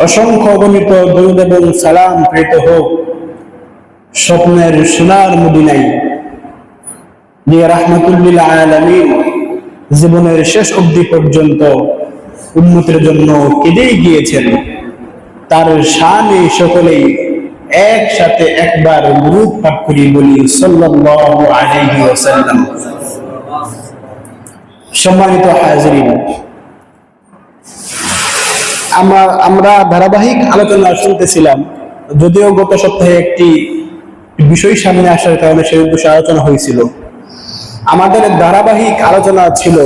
অসংখ্য অগণিত দরুদ এবং সালাম প্রেরিত হোক স্বপ্নের সোনার মদিনায়, যে রাহমাতুল লিল আলামিন জীবনের শেষ অবধি পর্যন্ত উম্মতের জন্য কেঁদেই গিয়েছেন। তার শানে সকলেই একসাথে একবার দুরূদ পাঠ করি, বলি সাল্লাল্লাহু আলাইহি ওয়াসাল্লাম। সম্মানিত হাজিরিন, আমরা ধারাবাহিক আলোচনা শুনতেছিলাম। যদিও গত সপ্তাহে একটি বিষয় সামনে আসার কারণে সেই বিষয়ে আলোচনা হয়েছিল। আমাদের ধারাবাহিক আলোচনা ছিল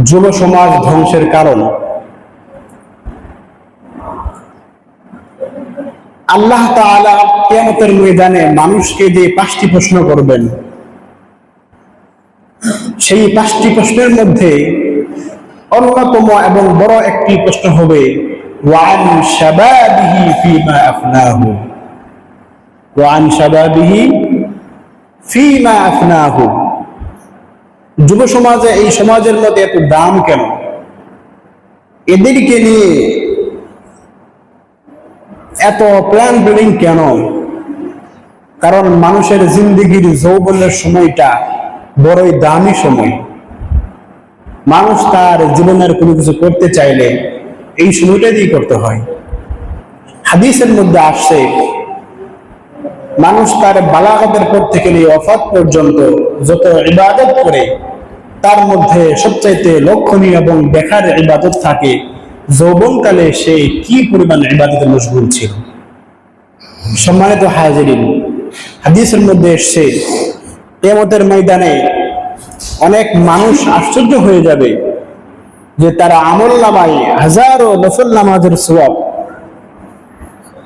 যুব সমাজ ধ্বংসের কারণ। আল্লাহ তাআলা কিয়ামতের ময়দানে মানুষকে যে 5টি প্রশ্ন করবেন, সেই 5টি প্রশ্নের মধ্যে অন্যতম এবং বড় একটি প্রশ্ন হবে ওয়ান শাবাবিহি ফীমা আফনাহু, ওয়ান শাবাবিহি ফীমা আফনাহু। যুব সমাজে, এই সমাজের মধ্যে এত দাম কেন? এদেরকে নিয়ে এত প্ল্যান বিল্ডিং কেন? কারণ মানুষের জিন্দেগির যৌবনের সময়টা বড়ই দামি সময়। মানুষ তার জীবনের কোনো কিছু করতে চাইলে এই সময়টা দিয়ে করতে হয়। হাদিসের মধ্যে আসছে, মানুষ তার বালাগতের পর থেকে নিয়ে ওয়াফাত পর্যন্ত যত ইবাদত করে, তার মধ্যে সবচাইতে লক্ষণীয় এবং দেখার ইবাদত থাকে যৌবনকালে সে কি পরিমাণ ইবাদতে মশগুল ছিল। সম্মানিত হাজিরিন, হাদিসের মধ্যে এসছে কিয়ামতের ময়দানে অনেক মানুষ আশ্চর্য হয়ে যাবে যে তারা আমলনামায় হাজারো নফল নামাজের সওয়াব,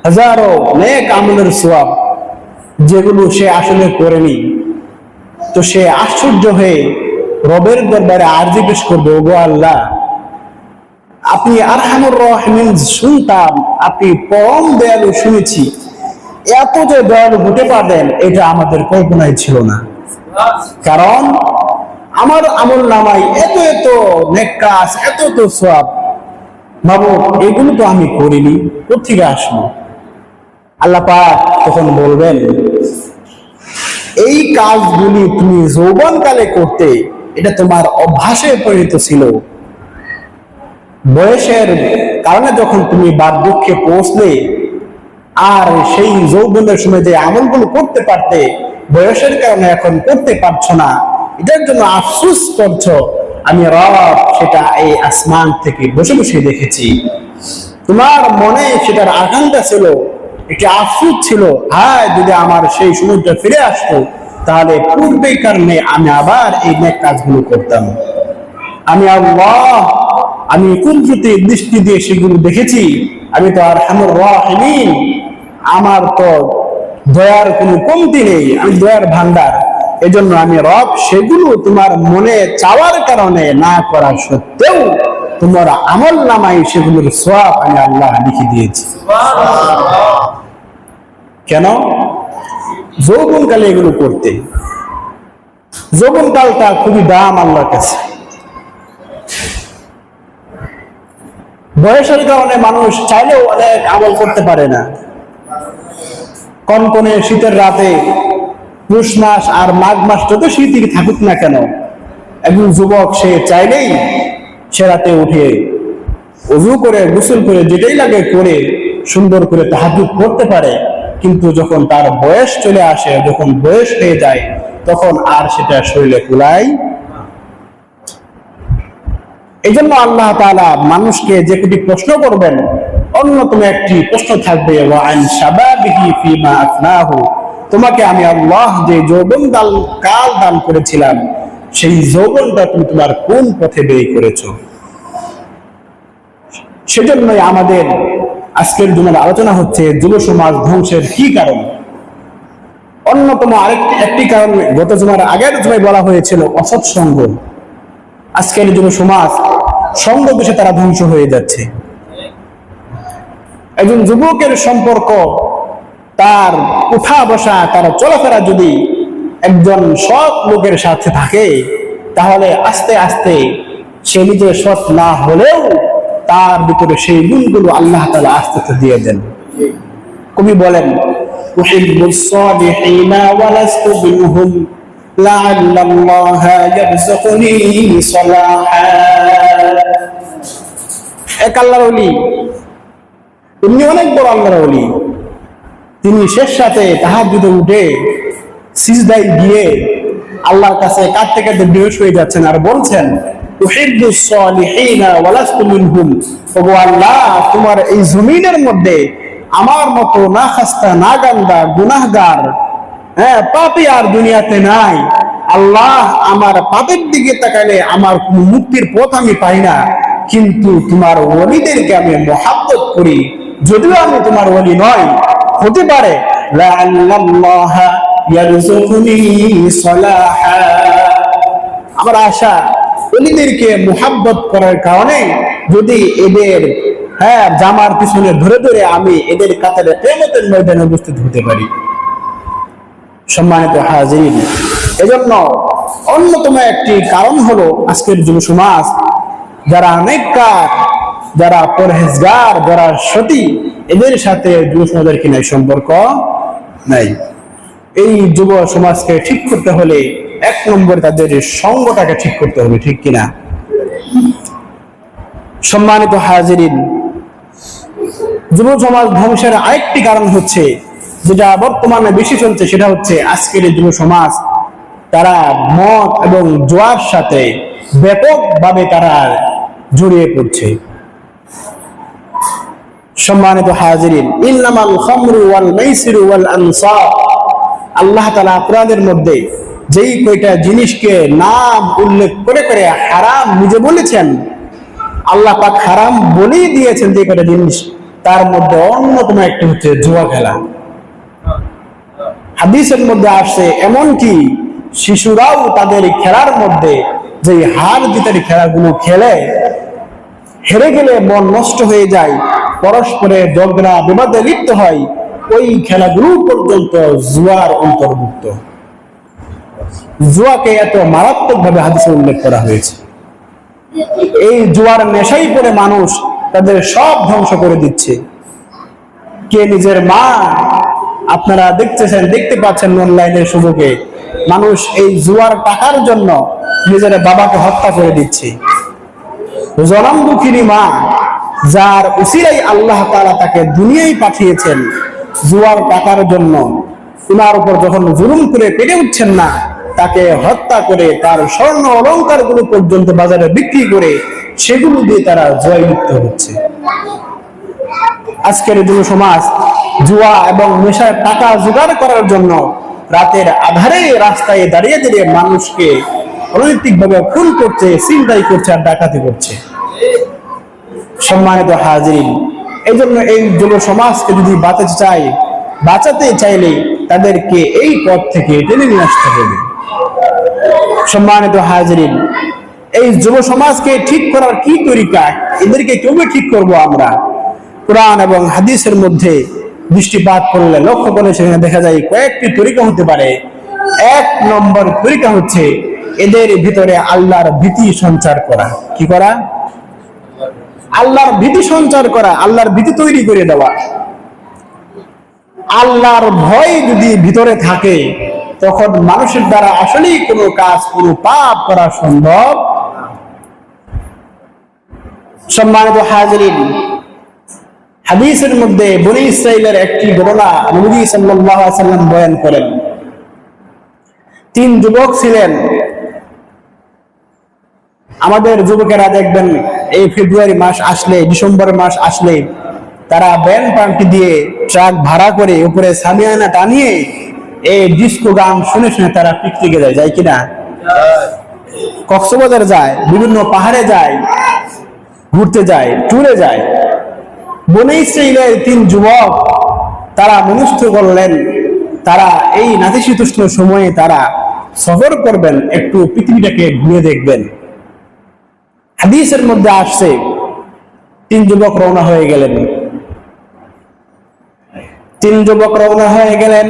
হাজারো নেক আমলের সওয়াব যেগুলো সে আসলে করেনি, তো সে আশ্চর্য হয়ে রবের দরবারে আরজি পেশ করবে, ওগো আল্লাহ, আপনি আরহামুর রাহিমিন শুনতাম, আপনি পরম দয়ালু শুনেছি, এত যে দয়ালু হতে পারবেন এটা আমাদের কল্পনায় ছিল না। কারণ আমার আমল নামায় এত এত নেক কাজ, এত এত সওয়াব, মাবুদ এগুলো তো আমি করিনি, কোত্থেকে আসলো? আল্লাহ পাক তখন বলবেন, এই কাজগুলি তুমি যৌবনকালে করতে, এটা তোমার অভ্যাসে পরিণত ছিল। বয়সের কারণে যখন তুমি বার্ধক্যে পৌঁছলে আর সেই যৌবনের সময় যে আমলগুলো করতে পারতে, বয়সের কারণে এখন করতে পারছো না, এটার জন্য আফসোস করছো। আমি রব সেটা এই আসমান থেকে বসে বসে দেখেছি। তোমার মনে সেটার আকাঙ্ক্ষা ছিল, একটি আফসোস ছিল, হায় যদি আমার সেই সময়টা ফিরে আসতো, তাহলে পূর্বের কারণে আমি আবার এই নেক কাজগুলো করতাম। আমি আল্লাহ, আমি কুদরতি দৃষ্টি দিয়ে সেগুলো দেখেছি। আমি তো আরহামুর রাহিমিন, আমার তো দয়ার কোনো কমতি নেই, আমি দয়ার ভান্ডার। এজন্য আমি রব সেগুলো তোমার মনে চাওয়ার কারণে না করা সত্ত্বেও তোমার আমল নামায় সেগুলোর সওয়াব আমি আল্লাহ লিখে দিয়েছি। কেন? যৌবনকালে এগুলো করতে। যৌবনকালটা খুবই দাম আল্লাহর কাছে। বয়সের কারণে মানুষ চাইলেও অনেক আমল করতে পারে না। কনকনে শীতের রাতে, পুষ মাস আর মাঘ মাস যত শীতই থাকুক না কেন, একজন যুবক সে চাইলেই সে রাতে উঠে ওযু করে, গোসল করে, যেটাই লাগে করে সুন্দর করে তাহাজ্জুদ করতে পারে। কিন্তু যখন তার বয়স চলে আসে, যখন বয়স হয়ে যায়, তখন আর সেটা শরীরে কুলায়। এই জন্য আল্লাহ তাআলা মানুষকে যে কটি প্রশ্ন করবেন, অন্যতম একটি প্রশ্ন থাকবে ওয়ান শাবাবিহি ফীমা আফনাহু, তোমাকে আমি আল্লাহ যে যৌবন কাল দান করেছিলাম, সেই যৌবনটা তুমি তোমার কোন পথে ব্যয় করেছো। সেজন্যই আমাদের আজকের দিনের আলোচনা হচ্ছে যুব সমাজ ধ্বংসের কি কারণ। অন্যতম একটি কারণ গত জুমার আগের জুমায় বলা হয়েছিল অসৎ সঙ্গ। আজকের যুব সমাজ সঙ্গ দোষে তারা ধ্বংস হয়ে যাচ্ছে। একজন যুবকের সম্পর্ক, তার উঠা বসা, তার চলাফেরা যদি একজন সৎ লোকের সাথে থাকে, তাহলে আস্তে আস্তে সে নিজে সৎ না হলেও তার ভিতরে সেই গুণগুলো আল্লাহ তাআলা আস্তে আস্তে দিয়ে দেন। কবি বলেন, উহিব্বুস সালিহিনা ওয়া লাস্তু বিনহুম লাআল্লাল্লাহা ইয়ারযুকুনি সালাহা। এক আল্লাহর ওলি, তিনি অনেক বড় আল্লাহর ওলি। তিনি শেষ রাতে তাহাজ্জুদে উঠে সিজদায় গিয়ে আল্লাহর কাছে কাঁদতে কাঁদতে বেহুশ হয়ে যাচ্ছেন আর বলছেন, উহিব্বুস সালিহিনা ওয়া লাস্তু মিনহুম। ওগো আল্লাহ, তোমার এই জমিনের মধ্যে আমার মতো না খাস্তা না গান্দা গুনাহগার পাপী আর দুনিয়াতে নাই। আল্লাহ, আমার পাপের দিকে তাকালে আমার কোনো মুক্তির পথ আমি পাই না, কিন্তু তোমার ওলিদেরকে আমি মহাব্বত করি। যদিও আমি তোমার ওলি নয়, হতে পারে লাআল্লাল্লাহা ইয়ারযুকুনি সালাহা। আমার আশা, ওলিদেরকে মহাব্বত করার কারণে যদি এদের জামার পিছনে ধরে ধরে আমি এদের কাতারে কিয়ামতের ময়দানে উপস্থিত হতে পারি। সম্মানিত হাজিরিন, এজন্য অন্যতম একটি কারণ হলো আজকের যুব সমাজ, যারা নেককার, যারা পরহেজগার, যারা সতী, এদের সাথে যুব সমাজের কিনা সম্পর্ক নাই। এই যুব সমাজকে ঠিক করতে হলে 1 নম্বরে তাদের সঙ্গটাকে ঠিক করতে হবে, ঠিক কিনা? সম্মানিত হাজিরিন, যুব সমাজ ধ্বংসের আরেকটি কারণ হচ্ছে, যেটা বর্তমানে বেশি চলছে, সেটা হচ্ছে আজকের যুব সমাজ তারা মদ এবং জুয়ার সাথে ব্যাপকভাবে তারা জড়িয়ে পড়ছে। সম্মানিত হাজিরিন, ইন্নামাল খামরু ওয়াল মাইসিরু ওয়াল আনসাব, আল্লাহ তাআলা কোরআনের মধ্যে যেই কয়টা জিনিসকে নাম উল্লেখ করে করে হারাম নিজে বলেছেন, আল্লাহ পাক হারাম বলেই দিয়েছেন যে কয়টা জিনিস, তার মধ্যে অন্যতম একটি হচ্ছে জুয়া খেলা। হাদিসের মধ্যে আসছে, এমনকি শিশুরাও তাদের খেলার মধ্যে যে হার জিতের খেলাগুলো খেলে, হেরে গেলে মন নষ্ট হয়ে যায়, পরস্পরে ঝগড়া বিবাদে লিপ্ত হয়, ওই খেলাগুলো পর্যন্ত জুয়ার অন্তর্ভুক্ত। জুয়াকে এত মারাত্মকভাবে হাদিসে উল্লেখ করা হয়েছে। এই জুয়ার নেশাই পড়ে মানুষ তাদের সব ধ্বংস করে দিচ্ছে। কে নিজের মা, আপনারা দেখতে পাচ্ছেন অনলাইনের সুযোগে মানুষ এই জুয়ার টাকার জন্য নিজের বাবাকে হত্যা করে দিচ্ছে। জনম দুঃখিনী মা, যার উসিলাই আল্লাহ তাআলা তাকে দুনিয়ায় পাঠিয়েছেন জুয়ার টাকার জন্য, উনার উপর যখন জুলুম করে পেরে উঠছেন না, তাকে হত্যা করে তার স্বর্ণ অলংকার গুলো পর্যন্ত বাজারে বিক্রি করে সেগুলো দিয়ে তারা জয় লিপ্ত হচ্ছে। আজকের যুব সমাজ জুয়া এবং নেশার টাকা জোগাড় করার জন্য রাতের আধারে রাস্তায় দাঁড়িয়ে দাঁড়িয়ে মানুষকে অনৈতিকভাবে খুন করছে, ছিনতাই করছে আর ডাকাতি করছে। সম্মানিত হাজিরিন, এই জন্য এই যুব সমাজকে যদি বাঁচাতে চাইলে তাদেরকে এই পথ থেকে টেনে নিয়ে আসতে হবে। সম্মানিত হাজিরিন, এই যুব সমাজকে ঠিক করার কি তরিকা, এদেরকে কিভাবে ঠিক করব আমরা? কোরআন এবং হাদিসের মধ্যে দৃষ্টিপাত করলে, লক্ষ্য করলে সেখানে দেখা যায় কয়েকটি তরিকা হতে পারে। 1 নম্বর তরিকা হচ্ছে এদের ভিতরে আল্লাহর ভীতি সঞ্চার করা। কি করা? আল্লাহর ভীতি সঞ্চার করা, আল্লাহর ভীতি তৈরি করে দেওয়া। আল্লাহর ভয় যদি ভিতরে থাকে, তখন মানুষের দ্বারা আসলেই কোনো কাজ, কোনো পাপ করা সম্ভব। সম্মানিত হাজিরিন, হাদিসের মধ্যে বনী ইসরাইলের একটি ঘটনা নবী সাল্লাল্লাহু আলাইহি ওয়াসাল্লাম বয়ান করেন। 3 যুবক ছিলেন। আমাদের যুবকেরা দেখবেন এই ফেব্রুয়ারি মাস আসলে, ডিসেম্বর মাস আসলে তারা ব্যান্ড পার্টি দিয়ে ট্রাক ভাড়া করে উপরে সামিয়ানা টানিয়ে এই ডিস্কো গান শুনে শুনে তারা পিকনিকে যায় কিনা? কক্সবাজার যায়, বিভিন্ন পাহাড়ে যায়, ঘুরতে যায়, ট্যুরে যায়। বনী ইসরাইলের 3 যুবক তারা মনস্থ করলেন, তারা এই নাতিশীতোষ্ণ সময়ে তারা সফর করবেন, একটু পৃথিবীটাকে ঘুরে দেখবেন। হাদিসের মধ্যে আসছে 3 যুবক রওনা হয়ে গেলেন। 3 যুবক রওনা হয়ে গেলেন।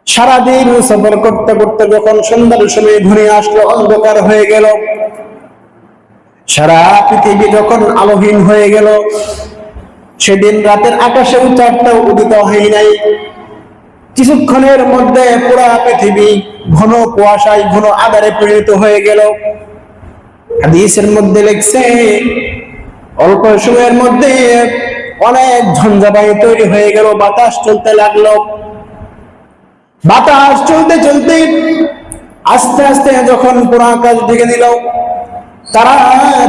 সারাদিন সফর করতে করতে যখন সন্ধ্যার সময় ঘুরে আসলো, অন্ধকার হয়ে গেল। সারা পৃথিবী যখন আলোহীন হয়ে গেল, সেদিন রাতের আকাশেও চাঁদটা উদিত হয় নাই। কিছুক্ষণের মধ্যে পুরা পৃথিবী ঘন কুয়াশায়, ঘন আঁধারে পরিণত হয়ে গেল। হাদিসের মধ্যে লেখছে, অল্প সময়ের মধ্যে অনেক ঝঞ্ঝাবায়ু তৈরি হয়ে গেল, বাতাস চলতে লাগলো। বাতাস চলতে চলতে আস্তে আস্তে যখন পুরো আকাশ ঢেকে দিল, তারা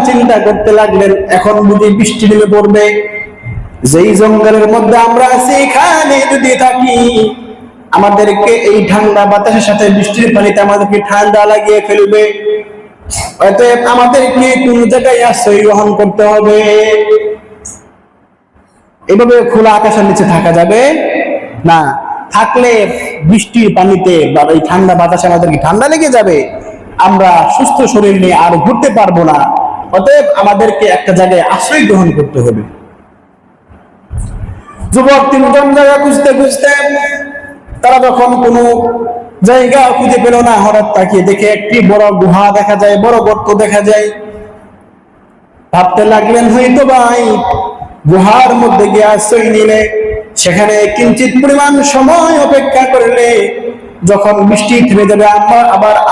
চিন্তা করতে লাগলেন এখন বুঝি বৃষ্টি নেমে পড়বে। যেই জঙ্গলের মধ্যে আমরা আছি এখানে যদি থাকি, আমাদেরকে এই ঠান্ডা বাতাসের সাথে বৃষ্টির পানিতে আমাদেরকে ঠান্ডা লাগিয়ে ফেলবে। অতএব আমাদেরকে কোন জায়গায় আশ্রয় গ্রহণ করতে হবে। এভাবে খোলা আকাশের নিচে থাকা যাবে না। থাকলে বৃষ্টির পানিতে বা এই ঠান্ডা বাতাসে আমাদেরকে ঠান্ডা লেগে যাবে, আমরা সুস্থ শরীর নিয়ে আর ঘুরতে পারবো না। অতএব আমাদেরকে একটা জায়গায় আশ্রয় গ্রহণ করতে হবে। যুবক তিনজন জায়গা খুঁজতে খুঁজতে তারা যখন কোনো জায়গা খুঁজে পেল না, হঠাৎ তাকিয়ে দেখে একটি বড় গুহা দেখা যায়, বড় গর্ত দেখা যায়। ভাবতে লাগলেন হয়তো ভাই গুহার মধ্যে গিয়ে আশ্রয় নিলে, সেখানে কিঞ্চিত পরিমাণ সময় অপেক্ষা করলে যখন বৃষ্টি থেমে যাবে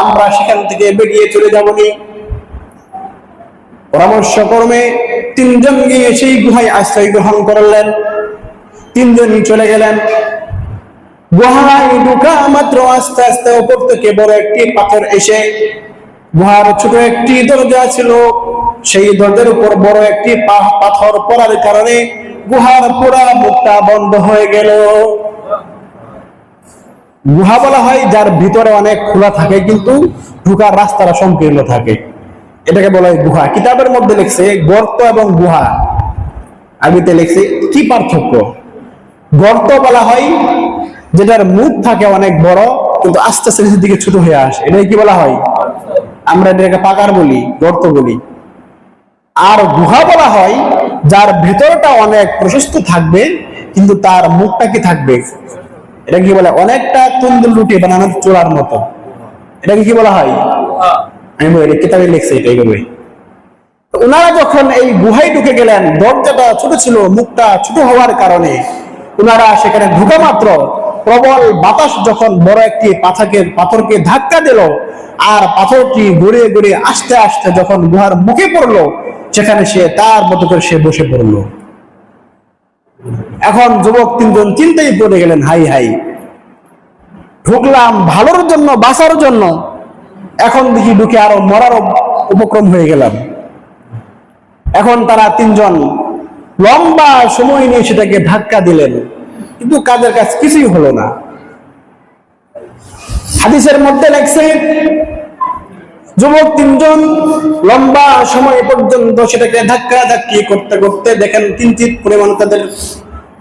আমরা সেখান থেকে বেরিয়ে চলে যাবনি। পরামর্শ ক্রমে তিনজন গিয়ে সেই গুহায় আশ্রয় গ্রহণ করলেন। তিনজনই চলে গেলেন। গুহায় ঢোকা মাত্র আস্তে আস্তে উপর থেকে বড় একটি পাথর এসে, গুহার ছোট একটি দরজা ছিল, সেই দরজার উপর বড় একটি পাথর পড়ার কারণে গুহার পুরা মুখটা বন্ধ হয়ে গেল। গুহা বলা হয় যার ভিতরে অনেক খোলা থাকে কিন্তু ঢোকার রাস্তাটা সংকীর্ণ থাকে, এটাকে বলা হয় গুহা। কিতাবের মধ্যে লিখছে গর্ত এবং গুহা, আরবিতে লিখছে কি পার্থক্য। গর্ত বলা হয় যেটার মুখ থাকে অনেক বড় কিন্তু আস্তে আস্তে নিচের দিকে ছোট হয়ে আসে, এটাই কি বলা হয়? আমরা এটাকে পাকার বলি, গর্ত বলি। আর গুহা বলা হয় যার ভেতরটা অনেক প্রশস্ত থাকবে কিন্তু তার মুখটা কি থাকবে, এটা কি বলে অনেকটা তন্দুর রুটি বানানোর চোরার মতো, এটাকে কি বলা হয়? আমি বলি কিতাবে লিখছে এটাই করবে। ওনারা যখন এই গুহায় ঢুকে গেলেন, দরজাটা ছোট ছিল, মুখটা ছোট হওয়ার কারণে ওনারা সেখানে ঢুকা মাত্র প্রবল বাতাস যখন বড় একটি পাথরকে ধাক্কা দিল, আর পাথরটি ঘুরে ঘুরে আস্তে আস্তে যখন গুহার মুখে পড়লো, সেখানে সে তার মতো করে সে বসে পড়লো। এখন যুবক তিনজন চিন্তায় পড়ে গেলেন, হাই হাই, ঢুকলাম ভালোর জন্য, বাঁচার জন্য, এখন দেখি ঢুকে আরো মরার উপক্রম হয়ে গেলাম। এখন তারা তিনজন লম্বা সময় নিয়ে সেটাকে ধাক্কা দিলেন, কিন্তু কাজের কাজ কিছুই হলো না। হাদিসের মধ্যে লেখছে যুবক তিনজন লম্বা সময় পর্যন্ত সেটাকে ধাক্কা ধাক্কি করতে করতে দেখেন কিঞ্চিত পরিমাণ তাদের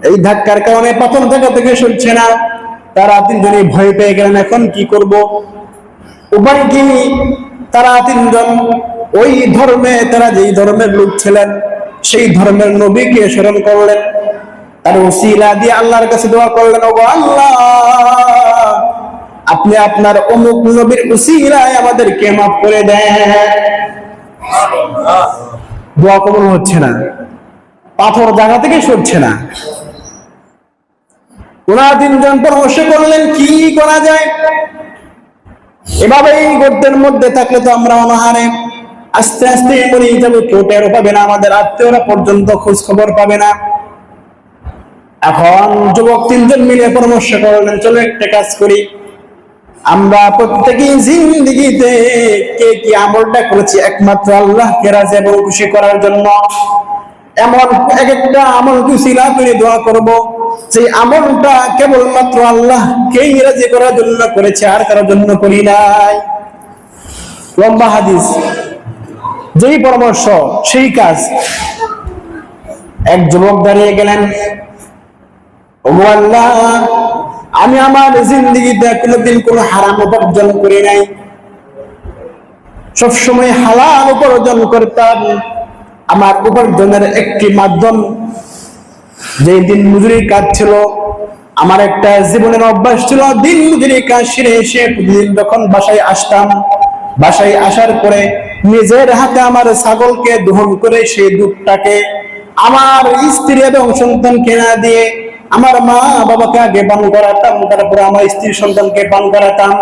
এই ধাক্কার কারণে পাথর জায়গা থেকে সরছে না। তারা তিনজনই ভয় পেয়ে গেলেন, এখন কি করব, উপায় কি? তারা তিনজন ওই ধর্মে, তারা যেই ধর্মের লোক ছিলেন সেই ধর্মের নবীকে স্মরণ করলেন, তার ওসিলা দিয়ে আল্লাহর কাছে দোয়া করলেন, ওগো আল্লাহ, আপনি আপনার অমুক নবীর ওসিলায় আমাদেরকে মাফ করে দেন। দোয়া কবুল হচ্ছে না, পাথর জায়গা থেকে সরছে না। ওনারা তিনজন পরামর্শ করলেন কি করা যায়। এভাবেই গর্তের মধ্যে থাকলে তো আমরা অনাহারে আস্তে আস্তে মরে যাবো, কেউ টেরও পাবে না, আমাদের আত্মীয়রা পর্যন্ত খোঁজ খবর পাবে না। এখন যুবক তিনজন মিলে পরামর্শ করলেন, চলো একটা কাজ করি, আমরা প্রত্যেকেই জিন্দেগিতে কে কি আমলটা করেছি একমাত্র আল্লাহকে রাজি এবং খুশি করার জন্য, এমন এক একটা আমলকে উসিলা করে দোয়া করব যে আমলটা কেবলমাত্র আল্লাহকেই রাজি করার জন্য করেছে, আর কারোর জন্য করি নাই। লম্বা হাদিস, যেই পরামর্শ সেই কাজ। এক যুবক দাঁড়িয়ে গেলেন, ওগো আল্লাহ, আমি আমার জিন্দেগিতে কোনোদিন কোনো হারাম উপার্জন করি নাই, সবসময় হালাল উপার্জন করতাম। আমার উপার্জনের একটি মাধ্যম যেই দিন মজুরির কাজ ছিল, আমার একটা জীবনের অভ্যাস ছিল, দিন মজুরির কাজ সেরে এসে প্রতিদিন যখন বাসায় আসতাম, বাসায় আসার পরে নিজের হাতে আমার ছাগলকে দহন করে সেই দুধটাকে আমার স্ত্রী এবং সন্তানকে না দিয়ে আমার মা বাবাকে আগে পান করাতাম, তারপরে আমার স্ত্রী সন্তানকে পান করাতাম।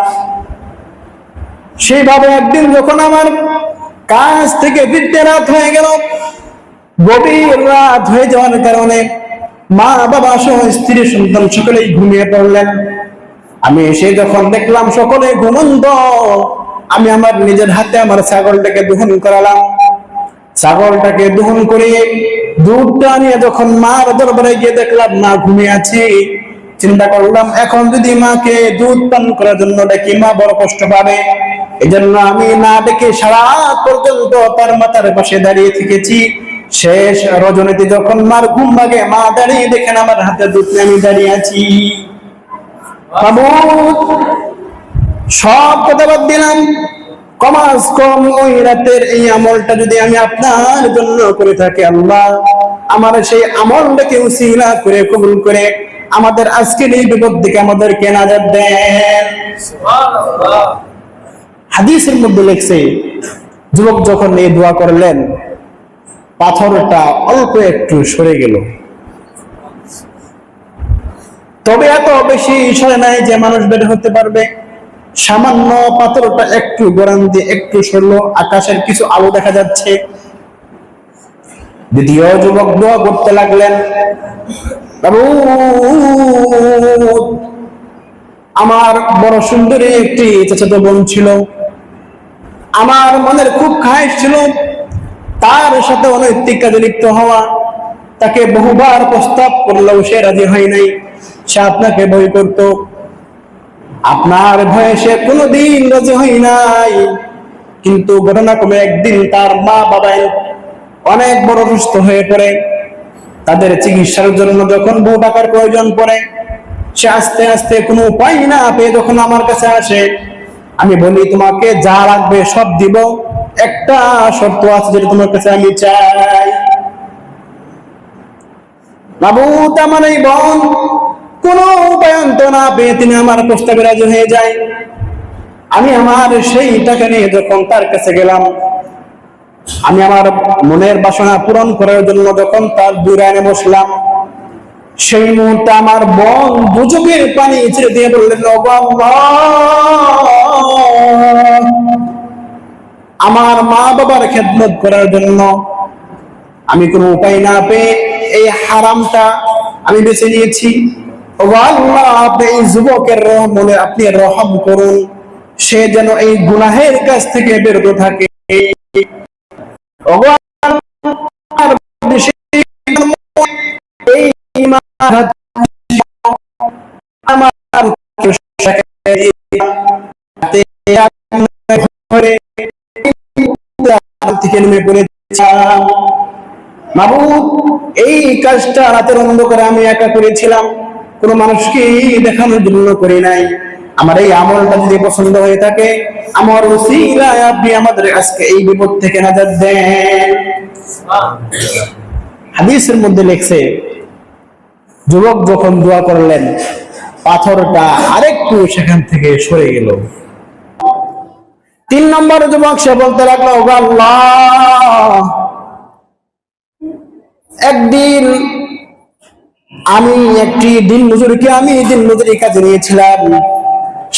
সেইভাবে একদিন যখন আমার কাজ থেকে ফিরতে রাত হয়ে গেল, গভীর রাত হয়ে যাওয়ার কারণে মা বাবা সহ স্ত্রী সন্তান সকলেই ঘুমিয়ে পড়লেন। আমি এসে যখন দেখলাম সকলে ঘুমন্ত, আমি আমার নিজের হাতে আমার ছাগলটাকে দহন করালাম। ছাগলটাকে দহন করে দুধটা নিয়ে যখন মার দরবারে গিয়ে দেখলাম মা ঘুমিয়ে আছে, চিন্তা করলাম এখন যদি মাকে দুধ পান করার জন্য ডাকি মা বড় কষ্ট পাবে। এজন্য আমি না ডেকে সারা পর্যন্ত তার মাথার পাশে দাঁড়িয়ে থেকেছি। শেষ রজনীতে যখন মার ঘুম ভাগে, মা দাঁড়িয়ে দেখেন আমার হাতে দুধ নিয়ে আমি দাঁড়িয়ে আছি। সব কথা বাদ দিলাম, কমাস কম ওই রাতের এই আমলটা যদি আমি আপনার জন্য করে থাকি, আল্লাহ আমার সেই আমলটাকে উসিলা করে কবুল করে আমাদের আজকের এই বিপদ থেকে আমাদেরকে নাজাত দেন। হাদিসের মধ্যে লেখছে, যুবক যখন এই দোয়া করলেন, পাথরটা অল্প একটু সরে গেল। তবে এত বেশি সরে নাই যে মানুষ বের হতে পারবে। সামান্য পাথরটা একটু গড়ান দিয়ে একটু সরলো, আকাশের কিছু আলো দেখা যাচ্ছে। দ্বিতীয় যুবক দোয়া করতে লাগলেন, আমার বড় সুন্দরী একটি চাচাতো বোন ছিল, আমার মনের খুব খায়েশ ছিল তার সাথে অনৈতিক কাজে লিপ্ত হওয়া। তাকে বহুবার প্রস্তাব করলেও সে রাজি হয় নাই, সে আপনাকে ভয় করত। আপনার ভয়ে সে কোনোদিন রাজি হয় নাই। কিন্তু ঘটনাক্রমে একদিন তার মা বাবা অনেক বড় অসুস্থ হয়ে পড়ে। তাদের চিকিৎসার জন্য যখন বহু টাকার প্রয়োজন পড়ে, সে আস্তে আস্তে কোনো উপায় না পেয়ে যখন আমার কাছে আসে, আমি বলি তোমাকে যা লাগবে সব দিব, একটা শর্ত আছে যেটা তোমার কাছে আমি চাই। বাবু আমার এই বোন কোন উপায়ন্ত না পেয়ে তিনি আমার প্রস্তাবে রাজি হয়ে যায়। আমি আমার সেই টাকা নিয়ে যখন তার কাছে গেলাম, আমি আমার মনের বাসনা পূরণ করার জন্য যখন তার দূরে এনে বসলাম, সেই মুহূর্তে আমার বোন দুচোখের পানি ছেড়ে দিয়ে বললেন, আমার মা বাবার খেদমত করার জন্য আমি কোনো উপায় না পেয়ে এই হারামটা আমি বেছে নিয়েছি। আল্লাহ আপনি এই যুবকের মনে আপনি রহম করুন, সে যেন এই গুনাহের কাছ থেকে বিরত থাকে। এই কাজটা রাতের অন্ধকারে আমি একা করেছিলাম, কোন মানুষকে দেখানোর জন্য করি নাই। আমার এই আমলটা যদি পছন্দ হয়ে থাকে, আমার উসিলায় আপনি আমাদের আজকে এই বিপদ থেকে নাজাত দেন। হাদিসের মধ্যে লেখছে, যুবক যখন দোয়া করলেন, পাথরটা আরেকটু সেখান থেকে সরে গেল। 3 নম্বর যুবক সে বলতে লাগলো, আল্লাহ একদিন আমি একটি দিন মজুরি কাজে নিয়েছিলাম।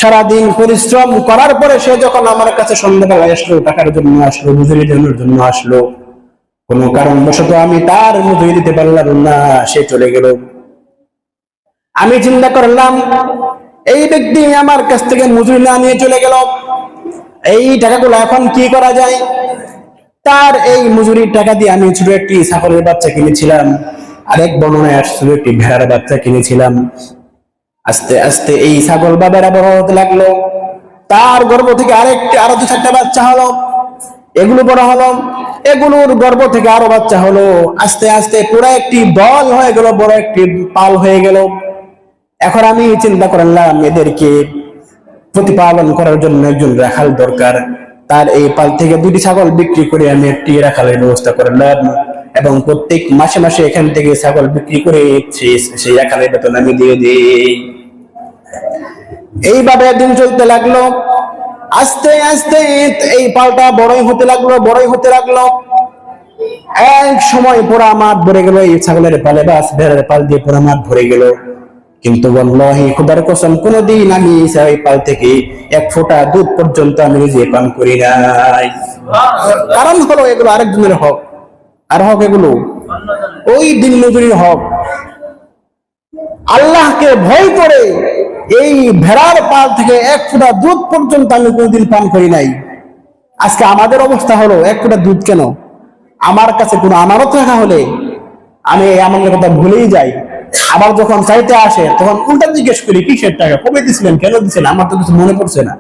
সারাদিন পরিশ্রম করার পরে সে যখন আমার কাছে সন্ধ্যাবেলায় আসলো, টাকার জন্য আসলো, মজুরি দেওয়ার জন্য আসলো, কোনো কারণবশত আমি তার মজুরি দিতে পারলাম না, সে চলে গেল। আমি চিন্তা করলাম, এই ব্যক্তি আমার কাছ থেকে মজুরি না নিয়ে চলে গেল, এই টাকাগুলো এখন কি করা যায়? তার এই মজুরির টাকা দিয়ে আমি ছোট একটি ছাগলের বাচ্চা কিনেছিলাম, আরেক বর্ণনায় আসছিল একটি ভেড়ার বাচ্চা কিনেছিলাম। আস্তে আস্তে এই ছাগল বাবেরা বড় হতে লাগলো, তার গর্ভ থেকে আরো 2-4টা বাচ্চা হলো, এগুলো বড় হলো, এগুলোর গর্ভ থেকে আরো বাচ্চা হলো। আস্তে আস্তে পুরো একটি দল হয়ে গেল, বড় একটি পাল হয়ে গেল। এখন আমি চিন্তা করলাম, এদেরকে প্রতিপালন করার জন্য একজন রাখাল দরকার। তার এই পাল থেকে 2টি ছাগল বিক্রি করে আমি একটি রাখালের ব্যবস্থা করলাম, এবং প্রত্যেক মাসে মাসে এখান থেকে ছাগল বিক্রি করে সেই রাখালের বেতন আমি দিয়ে দিই। এইভাবে দিন চলতে লাগলো। আস্তে আস্তে এই পালটা বড়ই হতে লাগলো, বড়ই হতে লাগলো। এক সময় পুরা মাঠ ভরে গেল এই ছাগলের পালে বা ভেড়ার পাল দিয়ে পুরা মাঠ ভরে গেল। কিন্তু ওয়াল্লাহি খোদার কসম, কোনদিন আমি এই পাল থেকে এক ফোঁটা দুধ পর্যন্ত আমি নিজে পান করি নাই। কারণ হলো এগুলো আরেকজনের হক, আর হক এগুলো ওই দিন মজুরির হক। আল্লাহকে ভয় করে এই ভেড়ার পাল থেকে এক ফোঁটা দুধ পর্যন্ত আমি কোনদিন পান করি নাই। আজকে আমাদের অবস্থা হলো এক ফোঁটা দুধ কেন, আমার কাছে কোনো আমানত রাখা হলে আমি এই আমাদের কথা ভুলেই যাই। আবার যখন চাইতে আসে তখন উল্টা জিজ্ঞেস করি কিসের টাকা, কবে দিছিলেন, কেন দিচ্ছেন, আমার তো কিছু মনে পড়ছে না।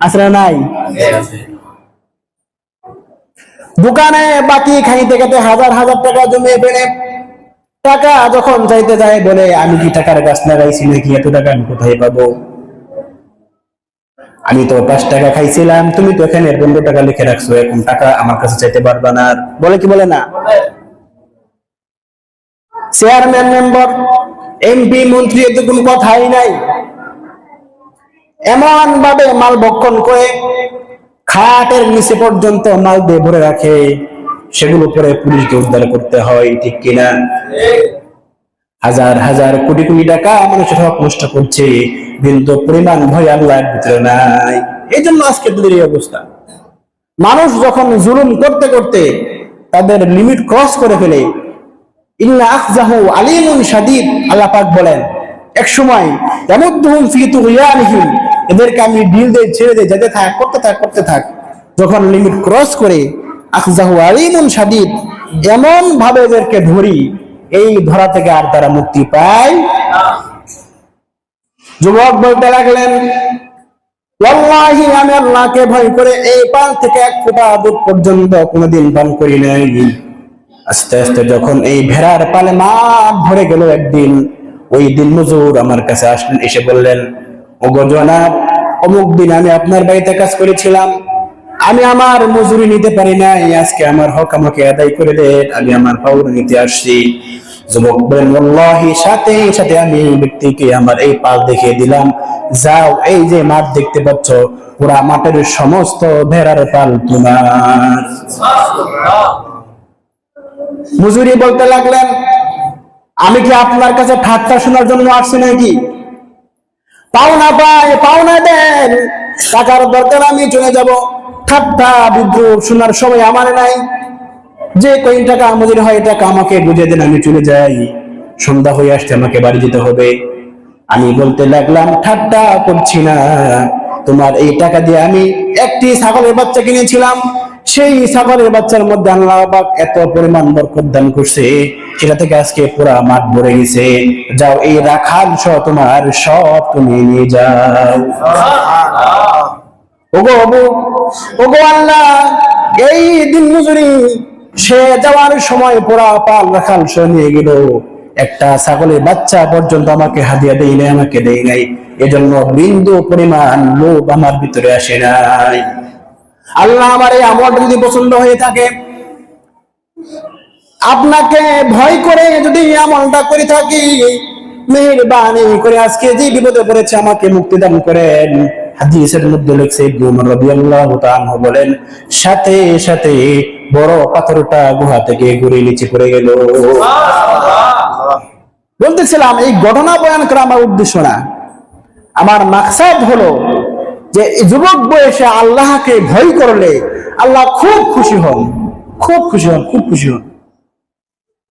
আসলে নাই। দোকানে বাকি খাইতে খেতে হাজার হাজার টাকা জমিয়ে ফেলে টাকা যখন চাইতে যায় বলে আমি কি টাকার গাছ লাগাইছি নাকি, এত টাকা আমি কোথায় পাবো, আমি তো 5 টাকা খাইছিলাম, তুমি তো এখানে 15 টাকা লিখে রাখছো, এখন টাকা আমার কাছে চাইতে পারবা না। বলে কি বলে না? চেয়ারম্যান, মেম্বার, এমপি, মন্ত্রী এতে কোনো কথাই নাই। এমন ভাবে মাল ভক্ষণ করে খাটের নিচে পর্যন্ত মাল দিয়ে ভরে রাখে, সেগুলো পরে পুলিশকে উদ্ধার করতে হয়, ঠিক কিনা? হাজার হাজার কোটি কোটি টাকা মানুষের হক নষ্ট করছে, কিন্তু পরিমাণ ভয় আল্লাহর ভিতরে নাই। এই জন্য আজকে তাদের এই অবস্থা। মানুষ যখন জুলুম করতে করতে তাদের লিমিট ক্রস করে ফেলে, ইন্না আখযাহু আলীমুন শাদীদ, আল্লাহ পাক বলেন এক সময় ইয়ামুদ্দুহুম ফি তুগয়ানিহিম, এদেরকে আমি ডিল দিয়ে ছেড়ে দিয়ে যেতে থাক, করতে থাক, করতে থাক। যখন লিমিট ক্রস করে আখযাহু আলীমুন শাদীদ, এমন ভাবে এদেরকে ধরি, এই ধরা থেকে আর তারা মুক্তি পায়। যুবক বলতে লাগলেন, ওয়াল্লাহি আমি আল্লাহকে ভয় করে এই পাল থেকে এক ফোঁটা দুধ পর্যন্ত কোনোদিন পান করি নাই। আস্তে আস্তে যখন এই ভেড়ার পালে মাঠ ভরে গেল, একদিন ওই দিন মজুর আমার কাছে আসলেন, এসে বললেন, ওগো জনাব, অমুক দিন আমি আপনার বাড়িতে কাজ করেছিলাম, আমি আমার মজুরি নিতে পারি নাই, আজকে আমার হক আমাকে আদায় করে দেন, আমি আমার পাওনা নিতে আসছি। যুবক বলেন, ওয়াল্লাহি সাথে সাথে আমি এই ব্যক্তিকে আমার এই পাল দেখিয়ে দিলাম, যাও এই যে মাঠ দেখতে পাচ্ছ, পুরা মাঠের সমস্ত ভেড়ার পাল তোমার। মজুরি বলতে লাগলেন, আমি কি আপনার কাছে ঠাট্টা শোনার জন্য আসছি নাকি? পাওনা পাই, পাওনা দেন, টাকার দরকার আমি চলে যাব, ঠাট্টা বিদ্রুপ শোনার সময় আমার নাই। যে কয়েক টাকা মজুরি হয় টাকা আমাকে বুঝিয়ে দেন, আমি চলে যাই, সন্ধ্যা হয়ে আসছে, আমাকে বাড়ি যেতে হবে। আমি বলতে লাগলাম, ঠাট্টা করছি না, তোমার এই টাকা দিয়ে আমি একটি ছাগলের বাচ্চা কিনেছিলাম, সেই ছাগলের বাচ্চার মধ্যে আল্লাহ পাক এত পরিমাণ বরকত দান করছে, সেটা থেকে আজকে পুরা মাঠ ভরে গেছে, যাও এই রাখাল সহ তোমার সব তুমি নিয়ে যাও। ওগো ওগো আল্লাহ, এই দিন মজুরি সে যাওয়ার সময় পুরা পাল রাখাল সহ নিয়ে গেল, একটা ছাগলের বাচ্চা পর্যন্ত আমাকে হাদিয়া দেই নাই, আমাকে দেই নাই, এজন্য বিন্দু পরিমাণ লোভ আমার ভিতরে আসে নাই। আল্লাহ আমার এই আমলটা যদি পছন্দ হয়ে থাকে, আপনাকে ভয় করে যদি আমলটা করে থাকি, মেহেরবানি করে আজকে যে বিপদে পড়েছে আমাকে মুক্তি দান করেন। হাদিসের মধ্যে লেখছে, ইবনে ওমর রাদিয়াল্লাহু তাআলা বলেন, সাথে সাথে বড় পাথরটা গুহা থেকে ঘুরে নিচে পড়ে গেল। বলতেছিলাম, এই ঘটনা বয়ান করা আমার উদ্দেশ্য না, আমার মাকসাদ হলো যে যুবক বয়সে আল্লাহকে ভয় করলে আল্লাহ খুব খুশি হন, খুব খুশি হন, খুব খুশি হন।